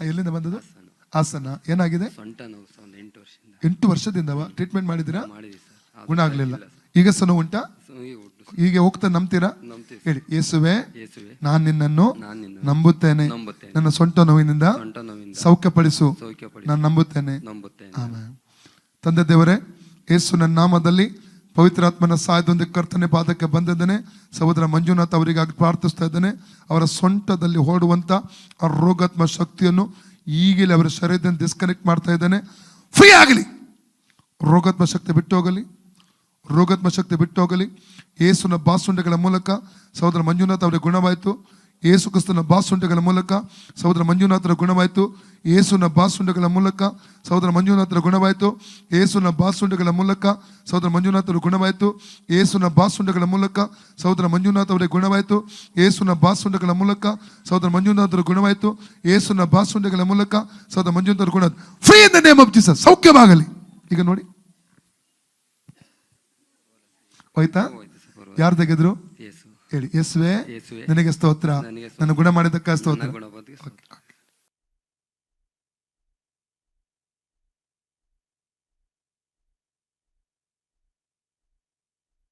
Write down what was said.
ಎಲ್ಲಿಂದ ಬಂದದ್ದು? ಹಾಸನ. ಏನಾಗಿದೆ? ಸೊಂಟ ನೋವು ಸರ್, ಒಂದು 8 ವರ್ಷದಿಂದ. 8 ವರ್ಷದಿಂದವ ಟ್ರೀಟ್ಮೆಂಟ್ ಮಾಡಿದಿರಾ? ಮಾಡಿದ್ವಿ ಸರ್, ಗುಣ ಆಗ್ಲಿಲ್ಲ. ಈಗ ಸಹ ನೋವು ಉಂಟಾ? ಹೀಗೆ ಹೋಗ್ತಾ ನಂಬ್ತೀರಾ? ಹೇಳಿ, ಯೇಸುವೆ ನಾನು ನಿನ್ನನ್ನು ನಂಬುತ್ತೇನೆ, ನನ್ನ ಸೊಂಟ ನೋವಿನಿಂದ ಸೌಖ್ಯಪಡಿಸು, ನಾನು ನಂಬುತ್ತೇನೆ. ಆಮೆನ್. ತಂದೆ ದೇವರೇ, ಯೇಸು ನನ್ನ ನಾಮದಲ್ಲಿ ಪವಿತ್ರಾತ್ಮನ ಸಹಾಯದೊಂದಿಗೆ ಕರ್ತನೆ ಪಾದಕ್ಕೆ ಬಂದಿದ್ದೇನೆ. ಸಹೋದರ ಮಂಜುನಾಥ್ ಅವರಿಗಾಗಿ ಪ್ರಾರ್ಥಿಸ್ತಾ ಇದ್ದೇನೆ. ಅವರ ಸೊಂಟದಲ್ಲಿ ಓಡುವಂತ ಆ ರೋಗಾತ್ಮ ಶಕ್ತಿಯನ್ನು ಈಗಲೇ ಅವರ ಶರೀರದಿಂದ ಡಿಸ್ಕನೆಕ್ಟ್ ಮಾಡ್ತಾ ಇದ್ದೇನೆ. ಫ್ರೀ ಆಗಲಿ, ರೋಗಾತ್ಮ ಶಕ್ತಿ ಬಿಟ್ಟು ಹೋಗಲಿ, ರೋಗಾತ್ಮ ಶಕ್ತಿ ಬಿಟ್ಟು ಹೋಗಲಿ. ಯೇಸುನ ಬಾಸುಂಡೆಗಳ ಮೂಲಕ ಸಹೋದರ ಮಂಜುನಾಥ್ ಅವರಿಗೆ ಗುಣವಾಯಿತು. ಯೇಸು ಕ್ರಿಸ್ತನ ಬಾಸುಂಡೆಗಳ ಮೂಲಕ ಸಹೋದರ ಮಂಜುನಾಥರ ಗುಣವಾಯಿತು. ಯೇಸುನ ಬಾಸುಂಡೆಗಳ ಮೂಲಕ ಸಹೋದರ ಮಂಜುನಾಥರ ಗುಣವಾಯಿತು. ಯೇಸುನ ಬಾಸುಂಡೆಗಳ ಮೂಲಕ ಸಹೋದರ ಮಂಜುನಾಥರ ಗುಣವಾಯಿತು. ಯೇಸುನ ಬಾಸುಂಡೆಗಳ ಮೂಲಕ ಸಹೋದರ ಮಂಜುನಾಥ್ ಅವರಿಗೆ ಗುಣವಾಯಿತು. ಯೇಸುನ ಬಾಸುಂಡೆಗಳ ಮೂಲಕ ಸಹೋದರ ಮಂಜುನಾಥರ ಗುಣವಾಯಿತು. ಯೇಸುನ ಬಾಸುಂಡೆಗಳ ಮೂಲಕ ಸಹೋದರ ಮಂಜುನಾಥರ ಗುಣ. Free in the name of Jesus. ಸೌಖ್ಯವಾಗಲಿ. ಈಗ ನೋಡಿ, ಹೋಯ್ತಾ? ಯಾರು ತೆಗೆದ್ರು? ಹೇಳಿ, ಯೇಸುವೆ ನಿನಗೆ ಸ್ತೋತ್ರ, ನನ್ನ ಗುಣ ಮಾಡಿದ್ದಕ್ಕೆ ಸ್ತೋತ್ರ.